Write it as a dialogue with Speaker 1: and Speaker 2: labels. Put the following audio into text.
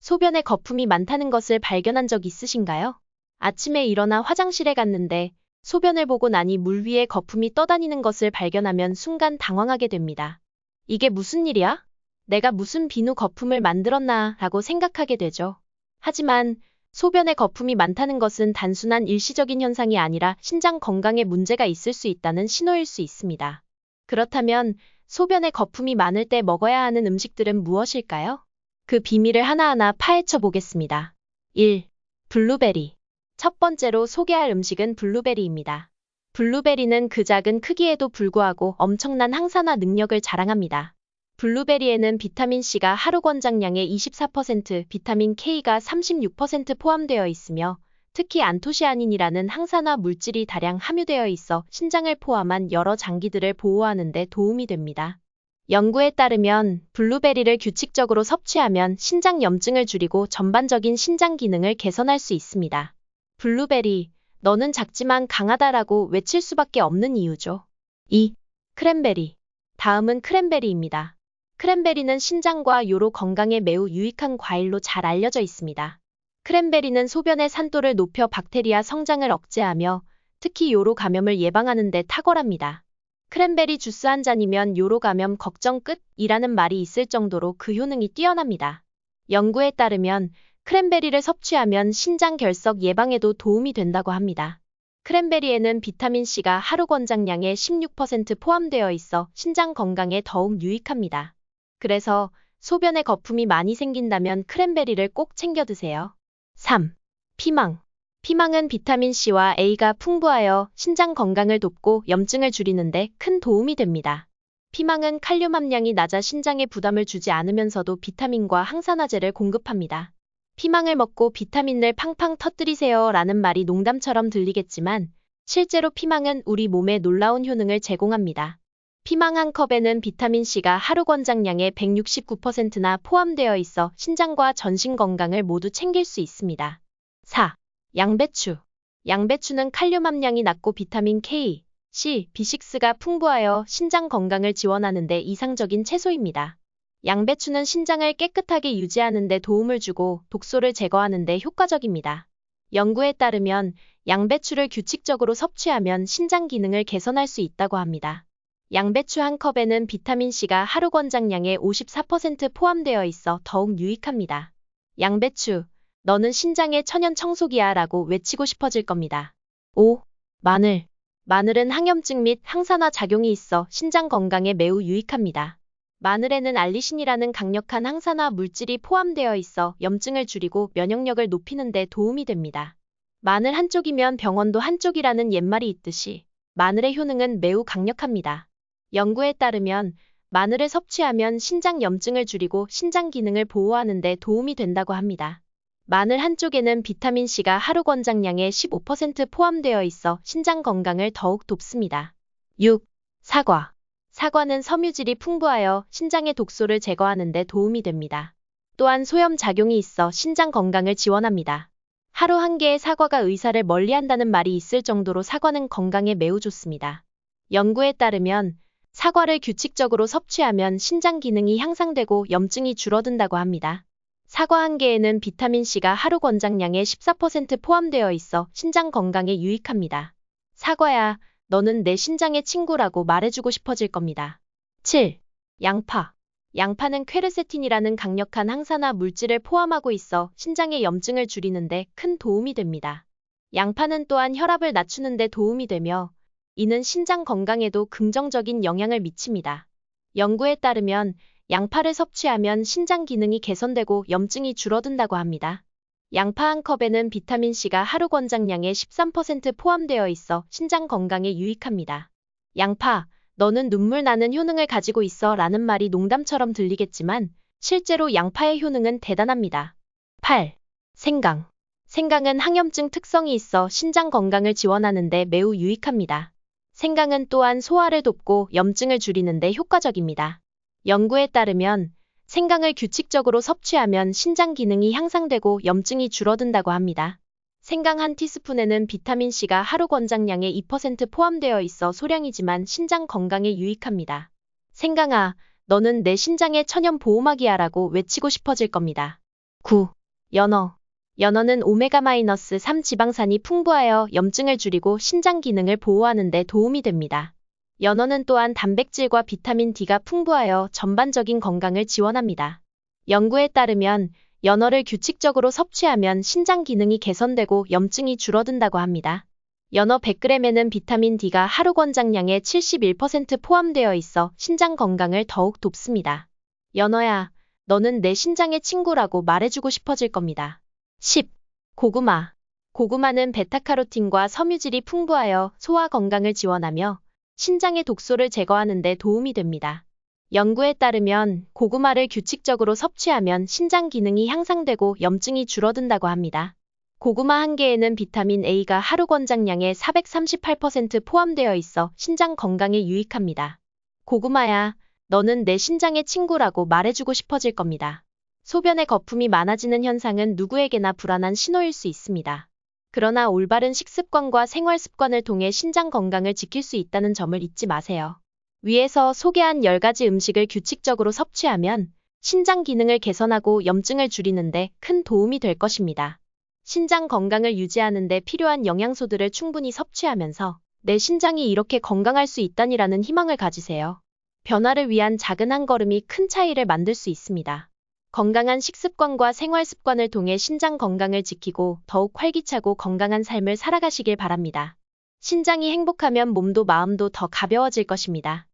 Speaker 1: 소변에 거품이 많다는 것을 발견한 적 있으신가요? 아침에 일어나 화장실에 갔는데 소변을 보고 나니 물 위에 거품이 떠다니는 것을 발견하면 순간 당황하게 됩니다. 이게 무슨 일이야? 내가 무슨 비누 거품을 만들었나 라고 생각하게 되죠. 하지만 소변에 거품이 많다는 것은 단순한 일시적인 현상이 아니라 신장 건강에 문제가 있을 수 있다는 신호일 수 있습니다. 그렇다면 소변에 거품이 많을 때 먹어야 하는 음식들은 무엇일까요? 그 비밀을 하나하나 파헤쳐 보겠습니다. 1. 블루베리. 첫 번째로 소개할 음식은 블루베리입니다. 블루베리는 그 작은 크기에도 불구하고 엄청난 항산화 능력을 자랑합니다. 블루베리에는 비타민C가 하루 권장량의 24%, 비타민 K가 36% 포함되어 있으며 특히 안토시아닌이라는 항산화 물질이 다량 함유되어 있어 신장을 포함한 여러 장기들을 보호하는 데 도움이 됩니다. 연구에 따르면 블루베리를 규칙적으로 섭취하면 신장 염증을 줄이고 전반적인 신장 기능을 개선할 수 있습니다. 블루베리, 너는 작지만 강하다라고 외칠 수밖에 없는 이유죠. 2. 크랜베리. 다음은 크랜베리입니다. 크랜베리는 신장과 요로 건강에 매우 유익한 과일로 잘 알려져 있습니다. 크랜베리는 소변의 산도를 높여 박테리아 성장을 억제하며 특히 요로 감염을 예방하는 데 탁월합니다. 크랜베리 주스 한 잔이면 요로 감염 걱정 끝이라는 말이 있을 정도로 그 효능이 뛰어납니다. 연구에 따르면 크랜베리를 섭취하면 신장 결석 예방에도 도움이 된다고 합니다. 크랜베리에는 비타민C가 하루 권장량의 16% 포함되어 있어 신장 건강에 더욱 유익합니다. 그래서 소변에 거품이 많이 생긴다면 크랜베리를 꼭 챙겨 드세요. 3. 피망. 피망은 비타민C와 A가 풍부하여 신장 건강을 돕고 염증을 줄이는데 큰 도움이 됩니다. 피망은 칼륨 함량이 낮아 신장에 부담을 주지 않으면서도 비타민과 항산화제를 공급합니다. 피망을 먹고 비타민을 팡팡 터뜨리세요 라는 말이 농담처럼 들리겠지만 실제로 피망은 우리 몸에 놀라운 효능을 제공합니다. 피망 한 컵에는 비타민C가 하루 권장량의 169%나 포함되어 있어 신장과 전신 건강을 모두 챙길 수 있습니다. 4. 양배추. 양배추는 칼륨 함량이 낮고 비타민 K, C, B6가 풍부하여 신장 건강을 지원하는 데 이상적인 채소입니다. 양배추는 신장을 깨끗하게 유지하는 데 도움을 주고 독소를 제거하는 데 효과적입니다. 연구에 따르면 양배추를 규칙적으로 섭취하면 신장 기능을 개선할 수 있다고 합니다. 양배추 한 컵에는 비타민C가 하루 권장량의 54% 포함되어 있어 더욱 유익합니다. 양배추, 너는 신장의 천연 청소기야 라고 외치고 싶어질 겁니다. 5. 마늘. 마늘은 항염증 및 항산화 작용이 있어 신장 건강에 매우 유익합니다. 마늘에는 알리신이라는 강력한 항산화 물질이 포함되어 있어 염증을 줄이고 면역력을 높이는 데 도움이 됩니다. 마늘 한쪽이면 병원도 한쪽이라는 옛말이 있듯이 마늘의 효능은 매우 강력합니다. 연구에 따르면 마늘을 섭취하면 신장 염증을 줄이고 신장 기능을 보호하는 데 도움이 된다고 합니다. 마늘 한쪽에는 비타민C가 하루 권장량의 15% 포함되어 있어 신장 건강을 더욱 돕습니다. 6. 사과. 사과는 섬유질이 풍부하여 신장의 독소를 제거하는 데 도움이 됩니다. 또한 소염 작용이 있어 신장 건강을 지원합니다. 하루 한 개의 사과가 의사를 멀리한다는 말이 있을 정도로 사과는 건강에 매우 좋습니다. 연구에 따르면 사과를 규칙적으로 섭취하면 신장 기능이 향상되고 염증이 줄어든다고 합니다. 사과 한 개에는 비타민C가 하루 권장량의 14% 포함되어 있어 신장 건강에 유익합니다. 사과야, 너는 내 신장의 친구라고 말해주고 싶어질 겁니다. 7. 양파. 양파는 퀘르세틴이라는 강력한 항산화 물질을 포함하고 있어 신장의 염증을 줄이는데 큰 도움이 됩니다. 양파는 또한 혈압을 낮추는 데 도움이 되며 이는 신장 건강에도 긍정적인 영향을 미칩니다. 연구에 따르면 양파를 섭취하면 신장 기능이 개선되고 염증이 줄어든다고 합니다. 양파 한 컵에는 비타민C가 하루 권장량의 13% 포함되어 있어 신장 건강에 유익합니다. 양파, 너는 눈물 나는 효능을 가지고 있어 라는 말이 농담처럼 들리겠지만 실제로 양파의 효능은 대단합니다. 8. 생강. 생강은 항염증 특성이 있어 신장 건강을 지원하는 데 매우 유익합니다. 생강은 또한 소화를 돕고 염증을 줄이는 데 효과적입니다. 연구에 따르면 생강을 규칙적으로 섭취하면 신장 기능이 향상되고 염증이 줄어든다고 합니다. 생강 한 티스푼에는 비타민C가 하루 권장량의 2% 포함되어 있어 소량이지만 신장 건강에 유익합니다. 생강아, 너는 내 신장의 천연 보호막이야 라고 외치고 싶어질 겁니다. 9. 연어. 연어는 오메가-3 지방산이 풍부하여 염증을 줄이고 신장 기능을 보호하는 데 도움이 됩니다. 연어는 또한 단백질과 비타민 D가 풍부하여 전반적인 건강을 지원합니다. 연구에 따르면 연어를 규칙적으로 섭취하면 신장 기능이 개선되고 염증이 줄어든다고 합니다. 연어 100g에는 비타민 D가 하루 권장량의 71% 포함되어 있어 신장 건강을 더욱 돕습니다. 연어야, 너는 내 신장의 친구라고 말해주고 싶어질 겁니다. 10. 고구마. 고구마는 베타카로틴과 섬유질이 풍부하여 소화 건강을 지원하며 신장의 독소를 제거하는 데 도움이 됩니다. 연구에 따르면 고구마를 규칙적으로 섭취하면 신장 기능이 향상되고 염증이 줄어든다고 합니다. 고구마 한 개에는 비타민 A가 하루 권장량의 438% 포함되어 있어 신장 건강에 유익합니다. 고구마야, 너는 내 신장의 친구라고 말해주고 싶어질 겁니다. 소변에 거품이 많아지는 현상은 누구에게나 불안한 신호일 수 있습니다. 그러나 올바른 식습관과 생활 습관을 통해 신장 건강을 지킬 수 있다는 점을 잊지 마세요. 위에서 소개한 10가지 음식을 규칙적으로 섭취하면 신장 기능을 개선하고 염증을 줄이는 데 큰 도움이 될 것입니다. 신장 건강을 유지하는 데 필요한 영양소들을 충분히 섭취하면서 내 신장이 이렇게 건강할 수 있다니라는 희망을 가지세요. 변화를 위한 작은 한 걸음이 큰 차이를 만들 수 있습니다. 건강한 식습관과 생활 습관을 통해 신장 건강을 지키고 더욱 활기차고 건강한 삶을 살아가시길 바랍니다. 신장이 행복하면 몸도 마음도 더 가벼워질 것입니다.